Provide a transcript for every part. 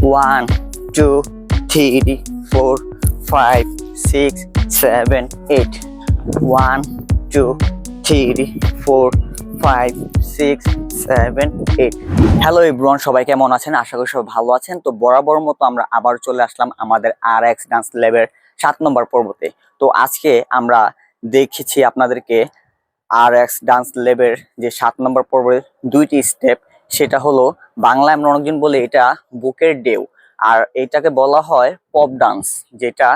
1 2 3 4 5 6 7 8 1 2 3 4 5 6 7 8 hello everyone, সবাই কেমন আছেন? আশা করি সবাই ভালো আছেন। তো বরাবর মতো আমরা আবার চলে আসলাম আমাদের RX ডান্স ল্যাবের 7 নম্বর পর্বতে। তো আজকে আমরা দেখেছি আপনাদেরকে RX ডান্স ল্যাবের যে 7 নম্বর পর্বের দুইটি স্টেপ, সেটা হলো বাংলায় আমরা অনেকজন বলে এটা বুকের ঢেউ, আর এটাকে বলা হয় পপ ডান্স, যেটা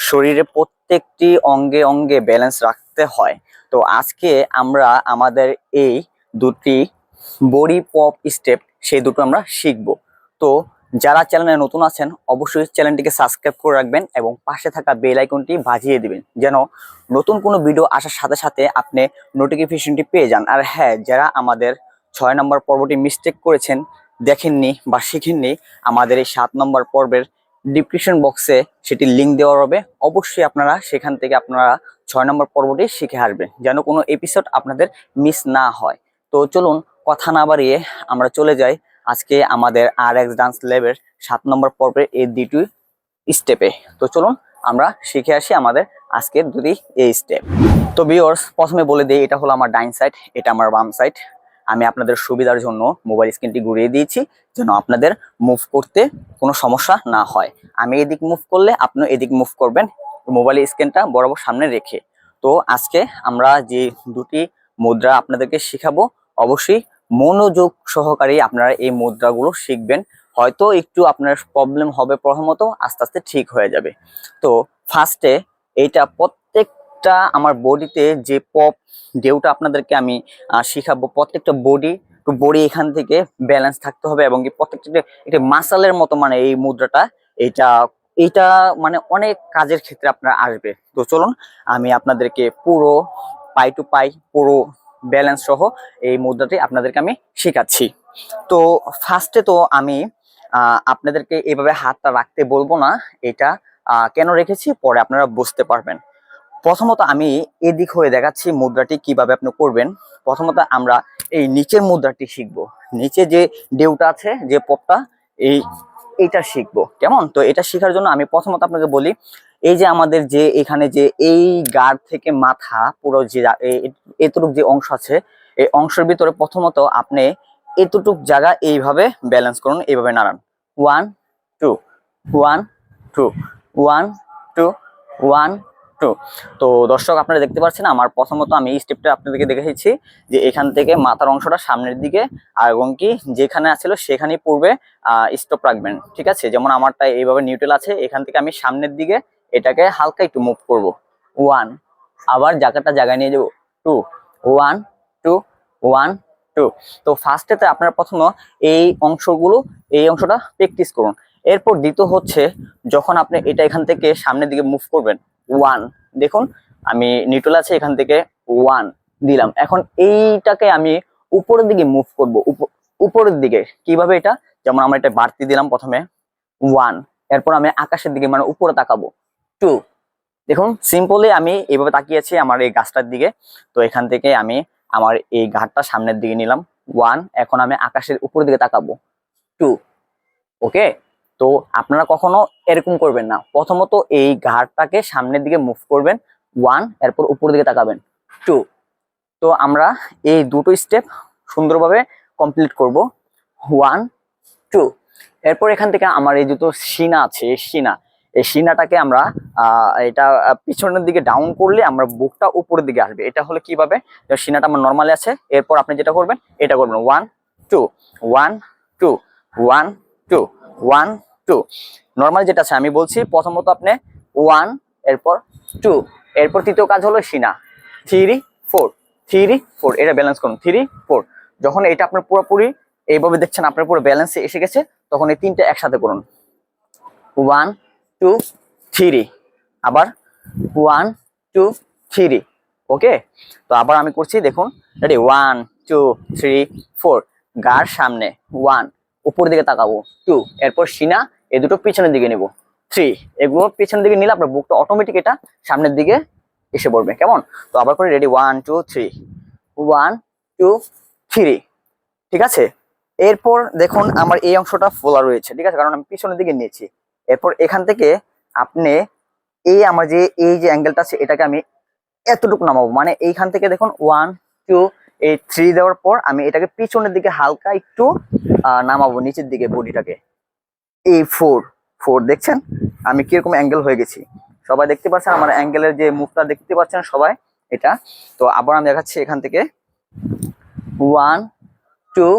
শরীরে প্রত্যেকটি অঙ্গে অঙ্গে ব্যালেন্স রাখতে হয়। তো আজকে আমরা আমাদের এই দুটি বডি পপ স্টেপ সেই দুটো আমরা শিখব। তো যারা চ্যানেলে নতুন আছেন অবশ্যই চ্যানেলটিকে সাবস্ক্রাইব করে রাখবেন এবং পাশে থাকা বেল আইকনটি বাজিয়ে দিবেন, যেন নতুন কোনো ভিডিও আসার সাথে সাথে আপনি নোটিফিকেশনটি পেয়ে যান। আর হ্যাঁ, যারা আমাদের 6 নম্বর পর্বটি মিস্টেক করেছেন, দেখেননি বা শিখেননি, আমাদের এই 7 নম্বর পর্বের ডিসক্রিপশন বক্সে সেটি লিঙ্ক দেওয়া হবে। অবশ্যই আপনারা সেখান থেকে আপনারা 6 নম্বর পর্বটি শিখে আসবেন, যেন কোনো এপিসোড আপনাদের মিস না হয়। তো চলুন কথা না বাড়িয়ে আমরা চলে যাই আজকে আমাদের RX ডান্স ল্যাবের 7 নম্বর পর্বের এই দুটি স্টেপে। তো চলুন আমরা শিখে আসি আমাদের আজকের দুটি এই স্টেপ। তো ভিউয়ার্স, প্রথমে বলে দিই, এটা হলো আমার ডাইন সাইড, এটা আমার বাম সাইড। আমি আপনাদের সুবিধার জন্য মোবাইল স্ক্রিনটি ঘুরিয়ে দিয়েছি, যেন আপনাদের মুভ করতে কোনো সমস্যা না হয়। আমি এদিক মুভ করলে আপনি এদিক মুভ করবেন, মোবাইল স্ক্রিনটা বরাবর সামনে রেখে। তো আজকে আমরা যে দুটি মুদ্রা আপনাদেরকে শিখাবো, অবশ্যই মনোযোগ সহকারে আপনারা এই মুদ্রাগুলো শিখবেন। হয়তো একটু আপনার প্রবলেম হবে প্রথমত, আস্তে আস্তে ঠিক হয়ে যাবে। তো ফার্স্টে এইটা প্রত্যেকটা আমার বডিতে যে পপ ঢেউটা আপনাদেরকে আমি শিখাবো, প্রত্যেকটা বডি এখান থেকে ব্যালেন্স থাকতে হবে, এবং কি প্রত্যেকটা এটা মাসালের মতো, মানে এই মুদ্রাটা এটা এটা মানে অনেক কাজের ক্ষেত্রে আপনার আসবে। তো চলুন আমি আপনাদেরকে পুরো পাই টু পাই পুরো ব্যালেন্স সহ এই মুদ্রাটি আপনাদেরকে আমি শেখাচ্ছি। তো ফার্স্টে তো আমি আপনাদেরকে এভাবে হাতটা রাখতে বলবো না, এটা কেন রেখেছি পরে আপনারা বুঝতে পারবেন। প্রথমত আমি এদিক হয়ে দেখাচ্ছি মুদ্রাটি কিভাবে আপনি করবেন। প্রথমত আমরা এই নিচের মুদ্রাটি শিখবো, নিচে যে ঢেউটা আছে, যে পপটা, এইটা শিখবো। কেমন? তো এটা শেখার জন্য আমি প্রথমত আপনাকে বলি, এই যে আমাদের যে এখানে যে এই গাড় থেকে মাথা পুরো যে এতটুক যে অংশ আছে, এই অংশের ভিতরে প্রথমত আপনি এতটুক জায়গা এইভাবে ব্যালেন্স করুন, এইভাবে নাড়ান। 1 2 1 2 1 2 1 2। তো দর্শক, আপনারা দেখতে পাচ্ছেন আমার প্রথমত আমি এই স্টেপটা আপনাদেরকে দেখেছি যে এখান থেকে মাথার অংশটা সামনের দিকে, আর এবং কি যেখানে আছিল সেখানেই পূর্বে স্টপ রাখবেন। ঠিক আছে? যেমন আমারটা এইভাবে নিউট্রাল আছে, এখান থেকে আমি সামনের দিকে এটাকে হালকা একটু মুভ করব। 1, আবার জায়গায় নিয়ে যাব। 2 1 2 1 2। তো ফার্স্টেতে আপনারা প্রথমে এই অংশটা প্র্যাকটিস করুন। এরপর দ্বিতীয় হচ্ছে, যখন আপনি এটা এখান থেকে সামনের দিকে মুভ করবেন, 1, দেখুন আমি নিউট্রাল আছে, এখান থেকে 1 দিলাম। এখন এইটাকে আমি উপরের দিকে মুভ করব, উপরের দিকে। কিভাবে? এটা যেমন আমরা এটা বাড়তি দিলাম প্রথমে 1, এরপর আমি আকাশের দিকে মানে উপরে তাকাবো 2। দেখুন সিম্পলি আমি এইভাবে তাকিয়েছি আমার এই গাছটার দিকে। তো এখান থেকে আমি আমার এই ঘাটটা সামনের দিকে নিলাম 1, এখন আমি আকাশের উপরের দিকে তাকাবো 2। ওকে? তো আপনারা কখনো এরকম করবেন না, প্রথমত এই ঘাড়টাকে সামনের দিকে মুভ করবেন 1, এরপর উপরের দিকে তাকাবেন 2। তো আমরা এই দুটো স্টেপ সুন্দরভাবে কমপ্লিট করব 1 2। এরপর এখান থেকে আমার এই দুটো সিনা আছে, এই সিনাটাকে আমরা এটা পিছনের দিকে ডাউন করলে আমরা বুকটা উপরের দিকে আসবে। এটা হলো কিভাবে? সিনাটা আমার নর্মালি আছে, এরপর আপনি যেটা করবেন এটা করবেন 1 2 1 2 1 2 1 2। নর্মাল যেটা আছে আমি বলছি, প্রথমত আপনি 1, এরপর 2, এরপর তৃতীয় কাজ হলো সিনা 3 4 3 4, এটা ব্যালেন্স করুন 3 4। যখন এটা আপনার পুরোপুরি এইভাবে দেখছেন আপনার পুরো ব্যালেন্সে এসে গেছে, তখন এই তিনটা একসাথে করুন 1 2 3, আবার 1 2 3। ওকে? তো আবার আমি করছি, দেখুন রেডি 1 2 3 4, গার সামনে 1, উপর দিকে তাকাবো 2, এরপর সিনা এই দুটো পিছনের দিকে নেব 3। এগুলো পিছনের দিকে নিলে আপনার বুকটা অটোমেটিক এটা সামনের দিকে এসে পড়বে। কেমন? তো আবার করে রেডি 1 2 3 1 2 3। ঠিক আছে? এরপর দেখুন আমার এই অংশটা ফোলা রয়েছে, ঠিক আছে, কারণ আমি পিছনের দিকে নিয়েছি। এরপর এখান থেকে আপনি এই আমার যে এই যে অ্যাঙ্গেলটা আছে এটাকে আমি এতটুকু নামাবো, মানে এইখান থেকে দেখুন 1 2 এই 3 দেওয়ার পর আমি এটাকে পিছনের দিকে হালকা একটু নামাবো নিচের দিকে বডিটাকে। এই 4 4 দেখছেন আমি কিরকম অ্যাঙ্গেল হয়ে গেছি, সবাই দেখতে পাচ্ছেন আমার অ্যাঙ্গেলের যে মুখটা দেখতে পাচ্ছেন সবাই এটা। তো আবার আমি দেখাচ্ছি এখান থেকে 1 2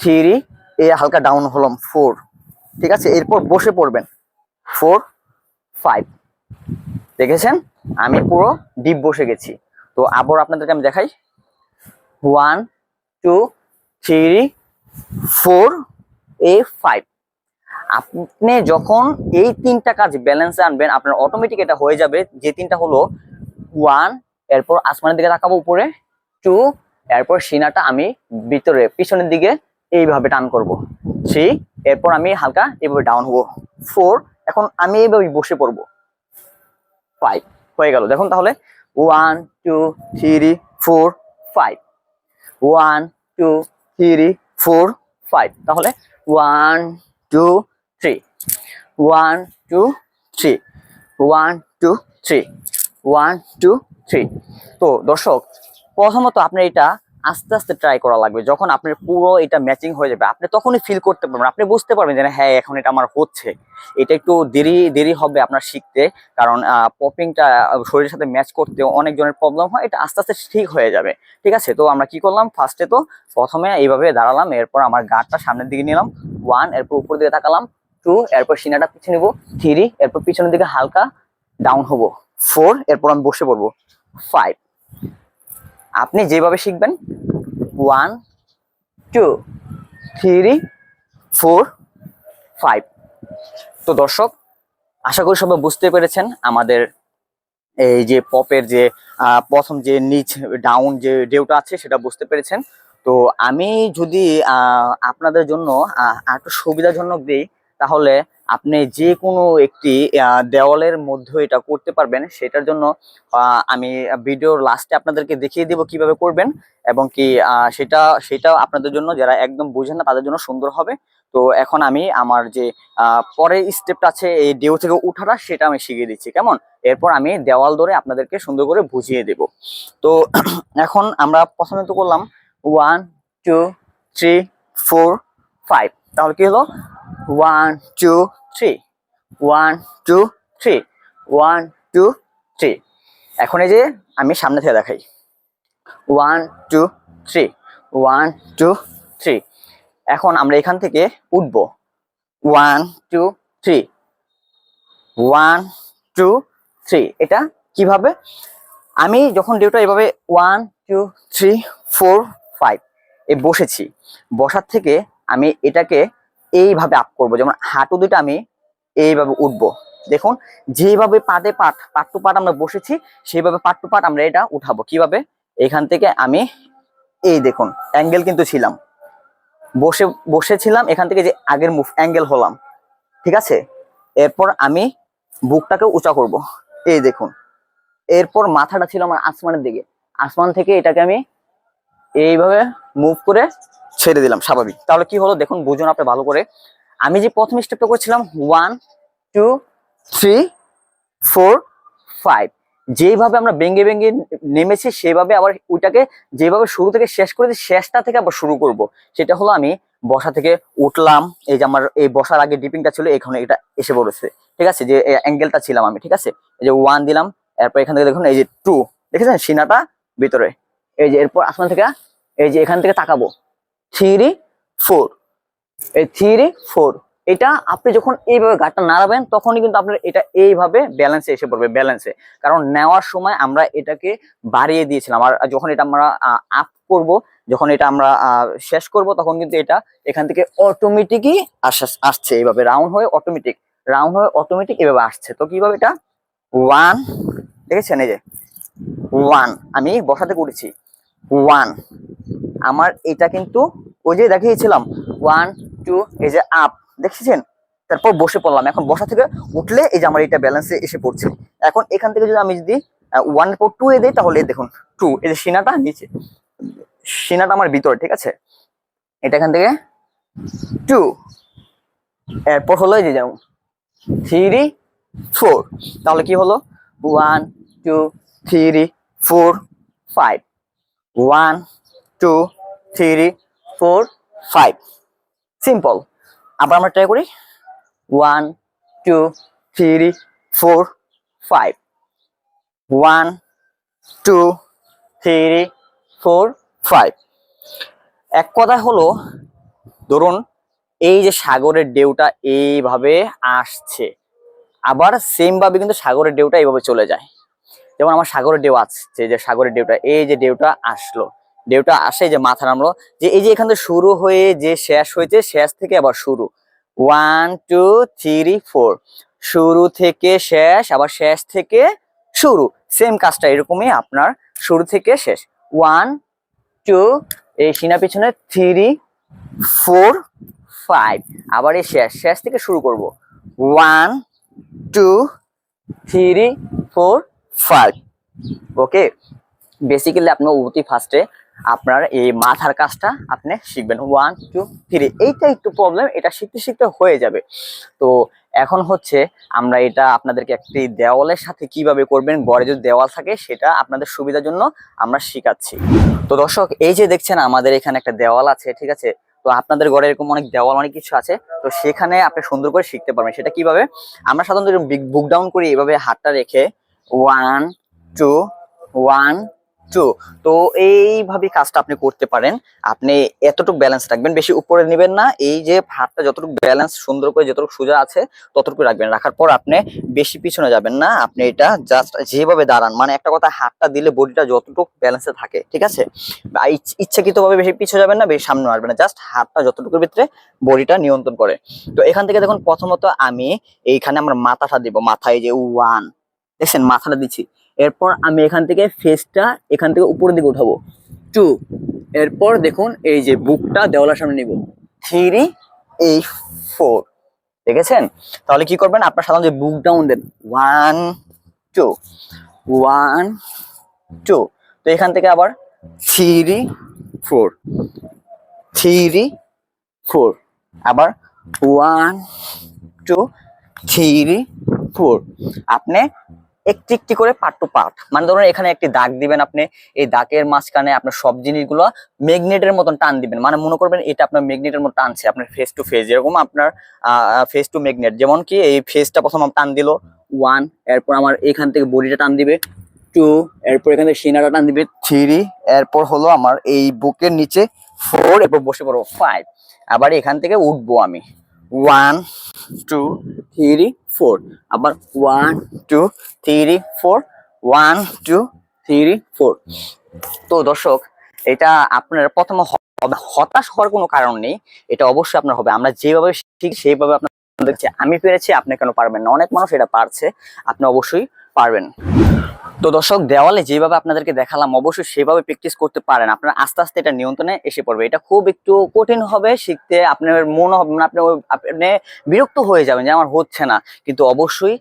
3 এই হালকা ডাউন হলাম 4, ঠিক আছে। এরপর বসে পড়বেন 4 5, দেখেছেন আমি পুরো ডিপ বসে গেছি। তো আবার আপনাদেরকে আমি দেখাই 1 2 3 4 5। আপনি যখন এই তিনটা কাজ ব্যালেন্সে আনবেন আপনার অটোমেটিক এটা হয়ে যাবে। যে তিনটা হলো 1, এরপর আসমানের দিকে তাকাবো উপরে, 2, এরপর সিনাটা আমি ভিতরে পিছনের দিকে এইভাবে টান করব, 3, এরপর আমি হালকা এইভাবে ডাউন হবো, 4, এখন আমি এইভাবে বসে পড়বো, 5 হয়ে গেল। দেখুন তাহলে 1 2 3 4 5, 1 2 3 4 5, তাহলে 1 2 3 1 2 3 1 2 3 1 2 3। তো দর্শক প্রথমত আপনার এটা আস্তে আস্তে ট্রাই করা লাগবে। যখন আপনার পুরো এটা ম্যাচিং হয়ে যাবে আপনি তখনই ফিল করতে পারবেন, আপনি বুঝতে পারবেন যে হ্যাঁ এখন এটা আমার হচ্ছে। এটা একটু দেরি দেরি হবে আপনার শিখতে, কারণ পপিংটা শরীরের সাথে ম্যাচ করতে অনেক জনের প্রবলেম হয়। এটা আস্তে আস্তে ঠিক হয়ে যাবে, ঠিক আছে। তো আমরা কি করলাম, ফার্স্টে তো প্রথমে এইভাবে দাঁড়ালাম, এরপর আমার গাঁটটা সামনের দিকে নিলাম 1, এরপর উপর দিকে তাকালাম 2, এরপর সিনাটা পিছিয়ে নিবো 3, এরপর পিছনের দিকে হালকা ডাউন হবো 4, এরপর আমি বসে পড়বো 5। আপনি যেভাবে শিখবেন 1 2 3 4 5। তো দর্শক আশা করি সবাই বুঝতে পেরেছেন আমাদের এই যে পপের যে প্রথম যে নিচ ডাউন যে ডেউটা আছে সেটা বুঝতে পেরেছেন। তো আমি যদি আপনাদের জন্য একটু সুবিধাজনক দিই, তাহলে আপনি যে কোনো একটি দেওয়ালের মধ্যে এটা করতে পারবেন। সেটার জন্য আমি ভিডিওর লাস্টে আপনাদেরকে দেখিয়ে দেব কিভাবে করবেন, এবং কি সেটা আপনাদের জন্য যারা একদম বুঝেন না তাদের জন্য সুন্দর হবে। তো এখন আমি আমার যে পরের স্টেপটা আছে এই ডেউ থেকে উঠাটা সেটা আমি শিখিয়ে দিচ্ছি, কেমন। এরপর আমি দেওয়াল ধরে আপনাদেরকে সুন্দর করে বুঝিয়ে দেব। তো এখন আমরা প্রথমে তো করলাম 1 2 3 4 5, তাহলে কি হলো 1 2 3 1 2 3 1 2 3। এখন এই যে আমি সামনে থেকে দেখাই 1 2 3 1 2 3। এখন আমরা এখান থেকে উঠবো 1 2 3 1 2 3। এটা কিভাবে, আমি যখন ডেউটা এভাবে 1 2 3 4 5 এ বসেছি, বসার থেকে আমি এটাকে এইভাবে আপ করব, যেমন হাঁটু দুটো আমি এইভাবে উঠবো। দেখুন যেভাবে পাট টু পাট আমরা বসেছি সেইভাবে পাট টু পাট আমরা এটা উঠাবো। কিভাবে, এখান থেকে আমি এই দেখুন অ্যাঙ্গেল কিন্তু ছিলাম, বসেছিলাম এখান থেকে যে আগের মুভ অ্যাঙ্গেল হলাম, ঠিক আছে। এরপর আমি বুকটাকে উঁচা করব, এই দেখুন। এরপর মাথাটা ছিল আমার আসমানের দিকে, আসমান থেকে এটাকে আমি এইভাবে মুভ করে ছেড়ে দিলাম স্বাভাবিক। তাহলে কি হলো দেখুন, বুঝুন আপনি ভালো করে। আমি যে প্রথম স্টেপটা করেছিলাম 1 2 3 4 5, যেইভাবে আমরা ভেঙে ভেঙে নেমেছি সেভাবে আবার ওইটাকে যেভাবে শুরু থেকে শেষ করেছি শেষটা থেকে আবার শুরু করব। সেটা হলো আমি বসা থেকে উঠলাম, এই যে আমার এই বসার আগে ডিপিংটা ছিল এখানে এটা এসে পড়েছে, ঠিক আছে, যে অ্যাঙ্গেলটা ছিলাম আমি, ঠিক আছে। এই যে 1 দিলাম, এরপর এখান থেকে দেখুন এই যে 2, দেখেছেন সিনাটা ভিতরে, এই যে এরপর আসমান থেকে এই যে এখান থেকে তাকাবো 3 4, এই 3 4। এটা আপনি যখন এইভাবে গাঁটটা নাড়াবেন তখনই কিন্তু আপনার এটা এইভাবে ব্যালেন্সে এসে পড়বে, ব্যালেন্সে। কারণ নেওয়ার সময় আমরা এটাকে বাড়িয়ে দিয়েছিলাম, আর যখন এটা আমরা আপ করব, যখন এটা আমরা শেষ করব তখন কিন্তু এটা এখান থেকে অটোমেটিকই আসছে এইভাবে রাউন্ড হয়ে, অটোমেটিক এভাবে আসছে। তো কিভাবে এটা 1, দেখেছেন এই যে 1 আমি বসা থেকে উঠেছি 1, আমার এটা কিন্তু ওই যে দেখিয়েছিলাম 1 2 এই যে আপ দেখেছেন, তারপর বসে পড়লাম। এখন বসা থেকে উঠলে এই যে আমার এটা ব্যালেন্সে এসে পড়ছে। এখন এখান থেকে যদি আমি যদি 1 এর পর 2 এ দিই তাহলে দেখুন 2, এই যে সিনাটা নিচে, সিনাটা আমার ভিতরে, ঠিক আছে। এটা এখান থেকে 2, এরপর হলো এই যে যেমন 3, 4, তাহলে কি হলো 1 2 3 4 5, 1 2 3 4 5, সিম্পল। আবার আমরা ট্রাই করি 1 2 3 4 5, 1 2 3 4 5। এক কথা হলো, ধরুন এই যে সাগরের ঢেউটা এইভাবে আসছে, আবার সেম ভাবে কিন্তু সাগরের ঢেউটা এইভাবে চলে যায়। যেমন আমার সাগরের ঢেউ আসছে, যে সাগরের ঢেউটা এই যে ঢেউটা আসলো, ঢেউটা আসে যে মাথা নামলো, যে এই যে এখান থেকে শুরু হয়ে যে শেষ হয়েছে, শেষ থেকে আবার শুরু 1 2 3 4, শুরু থেকে শেষ, আবার শেষ থেকে শুরু, সেম কাজটা এরকমই আপনার শুরু থেকে শেষ 1 2, এই সিনা পিছনে 3 4 5, আবার এই শেষ, শেষ থেকে শুরু করব 1 2 3 4 5। ওকে, বেসিক্যালি আপনার অতি ফার্স্টে আপনার এই মাথার কাজটা আপনি শিখবেন 1 2 3, এইটা একটু প্রবলেম, এটা শিখতে শিখতে হয়ে যাবে। তো এখন হচ্ছে আমরা এটা আপনাদেরকে একটি দেওয়ালের সাথে কিভাবে করবেন, ঘরে যদি দেওয়াল থাকে সেটা আপনাদের সুবিধার জন্য আমরা শিখাচ্ছি। তো দর্শক, এই যে দেখছেন আমাদের এখানে একটা দেওয়াল আছে, ঠিক আছে। তো আপনাদের ঘরে এরকম অনেক দেওয়াল অনেক কিছু আছে, তো সেখানে আপনি সুন্দর করে শিখতে পারবেন। সেটা কিভাবে, আমরা সাধারণত বুক ডাউন করি এভাবে হাতটা রেখে 1 2 1 2, তো এইভাবে কাজটা আপনি করতে পারেন। আপনি এতটুকু ব্যালেন্স রাখবেন, বেশি উপরে নেবেন না, এই যে হাতটা যতটুকু ব্যালেন্স সুন্দর করে যতটুকু সোজা আছে ততটুকু রাখবেন। রাখার পর আপনি বেশি পিছনে যাবেন না, আপনি এটা জাস্ট যেভাবে দাঁড়ান, মানে একটা কথা, হাতটা দিলে বডিটা যতটুকু ব্যালেন্সে থাকে, ঠিক আছে। ইচ্ছাকৃতভাবে বেশি পিছনে যাবেন না, বেশি সামনে আসবেন না, জাস্ট হাতটা যতটুকুর ভিতরে বডিটা নিয়ন্ত্রণ করে। তো এখান থেকে দেখুন, প্রথমত আমি এইখানে আমার মাথাটা দিব, মাথায় যে 1 দেখছেন মাথাটা দিচ্ছি, এরপর আমি এখান থেকে ফেসটা এখান থেকে উপরের দিকে উঠাবো 2, এরপর দেখুন এই যে বুকটা দেওয়ালের সামনে নিব 3 এই 4, দেখেছেন। তাহলে কি করবেন, আপনার সাধারণত বুক ডাউন দেন 1 2 1 2, তো এখান থেকে আবার 3 4 3 4, আবার 1 2 3 4। আপনি একটি একটি করে পার্ট টু পার্ট, মানে ধরুন এখানে একটি দাগ দিবেন, আপনি এই দাগের মাঝখানে আপনার সব জিনিসগুলো ম্যাগনেটের মতন টান দিবেন, মানে মনে করবেন এটা আপনার ম্যাগনেটের মতো টানছে আপনার ফেস টু ফেস, যেরকম আপনার ফেস টু ম্যাগনেট, যেমন কি এই ফেসটা প্রথম টান দিল 1, এরপর আমার এখান থেকে বডিটা টান দিবে 2, এরপর এখান থেকে সিনাটা টান দিবে 3, এরপর হলো আমার এই বুকের নিচে 4, এরপর বসে পড়বো 5, আবার এখান থেকে উঠবো আমি 1 2 3 4, আবার 1 2 3 4 1 2 3 4। তো দর্শক, এটা আপনার প্রথম হতাশ হওয়ার কোনো কারণ নেই, এটা অবশ্যই আপনার হবে। আমরা যেভাবে ঠিক সেইভাবে আপনার দেখছি, আমি পেরেছি আপনি কেন পারবেন না, অনেক মানুষ এটা পারছে, আপনি অবশ্যই পারবেন। তো দর্শক, দেওয়ালে যেভাবে আপনাদেরকে দেখালাম অবশ্যই সেভাবে প্র্যাকটিস করতে পারেন, আপনার আস্তে আস্তে এটা নিয়ন্ত্রণে এসে পড়বে। এটা খুব একটু কঠিন হবে শিখতে, আপনার মনে হবে না, আপনি বিরক্ত হয়ে যাবেন যে আমার হচ্ছে না, কিন্তু অবশ্যই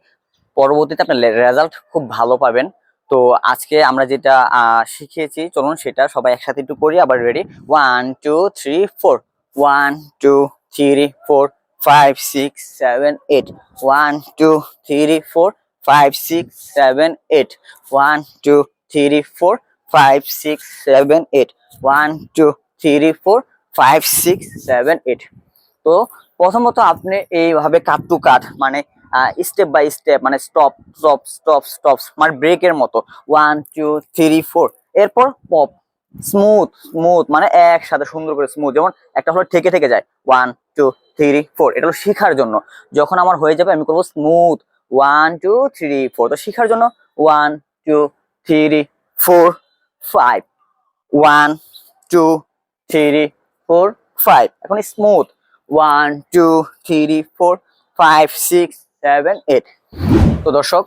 পরবর্তীতে আপনার রেজাল্ট খুব ভালো পাবেন। তো আজকে আমরা যেটা শিখিয়েছি, চলুন সেটা সবাই একসাথে একটু করি। আবার রেডি, 1 2 3 4, 1 2 3 4 5 6 7 8, 1 2 3 4 5 6 7 8, 1 2 3 4 5 6 7 8, 1 2 3 4 5 6 7 8। তো প্রথমত আপনি এইভাবে কাট টু কাট, মানে স্টেপ বাই স্টেপ, মানে স্টপ স্টপ স্টপ স্টপ, মানে ব্রেকের মতো 1 2 3 4, এরপর পপ, স্মুথ স্মুথ, মানে একসাথে সুন্দর করে স্মুথ, যেমন একটা হলো ঠেকে ঠেকে যায় 1 2 3 4, এটা হলো শেখার জন্য। যখন আমার হয়ে যাবে আমি করবো স্মুথ 1 2 3 4, তো শেখার জন্য 1 2 3 4 5, 1 2 3 4 5, এখন স্মুথ 1 2 3 4 5 6 7 8। তো দর্শক,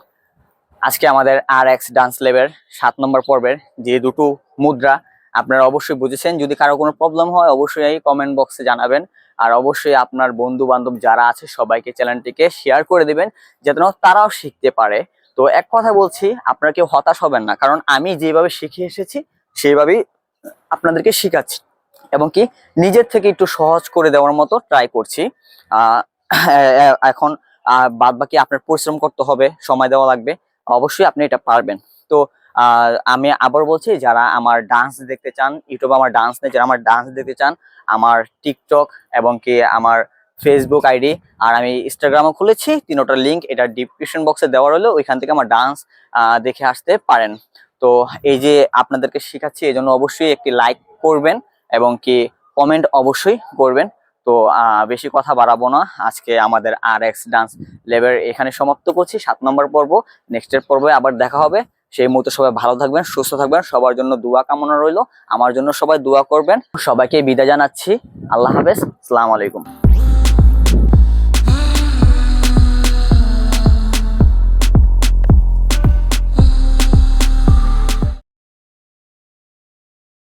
আজকে আমাদের RX ডান্স ল্যাবের 7 নম্বর পর্বের যে দুটো মুদ্রা আপনারা অবশ্যই বুঝেছেন। যদি কারো কোনো প্রবলেম হয় অবশ্যই কমেন্ট বক্সে জানাবেন, আর অবশ্যই আপনার বন্ধু বান্ধব যারা আছে সবাইকে চ্যানেলটিকে শেয়ার করে দিবেন, যাতে তারাও শিখতে পারে। তো এক কথা বলছি, আপনারা কেউ হতাশ হবেন না, কারণ আমি যেভাবে শিখে এসেছি সেইভাবেই আপনাদেরকে শিখাচ্ছি। এবং কি নিজের থেকে একটু সহজ করে দেওয়ার মতো ট্রাই করছি। এখন বাদ বাকি আপনার পরিশ্রম করতে হবে, সময় দেওয়া লাগবে, অবশ্যই আপনি এটা পারবেন। তো আমি আবার বলছি, যারা আমার ডান্স দেখতে চান, ইউটিউবে আমার ডান্স নেই, যারা আমার ডান্স দেখতে চান, আমার টিকটক এবং কি আমার ফেসবুক আইডি আর আমি ইনস্টাগ্রামও খুলেছি, তিনোটার লিঙ্ক এটা ডিসক্রিপশন বক্সে দেওয়া হলো, ওইখান থেকে আমার ডান্স দেখে আসতে পারেন। তো এই যে আপনাদেরকে শেখাচ্ছি, এই জন্য অবশ্যই একটি লাইক করবেন এবং কি কমেন্ট অবশ্যই করবেন। তো বেশি কথা বাড়াবো না, আজকে আমাদের RX ডান্স লেভেল এখানে সমাপ্ত করছি, 7 নম্বর পর্ব। নেক্সটের পর্বে আবার দেখা হবে। সেই মুহূর্তে সবাই ভালো থাকবেন, সুস্থ থাকবেন, সবার জন্য দোয়া কামনা রইলো, আমার জন্য সবাই দোয়া করবেন। সবাইকে বিদায় জানাচ্ছি, আল্লাহ হাফেজ, আসসালামু আলাইকুম।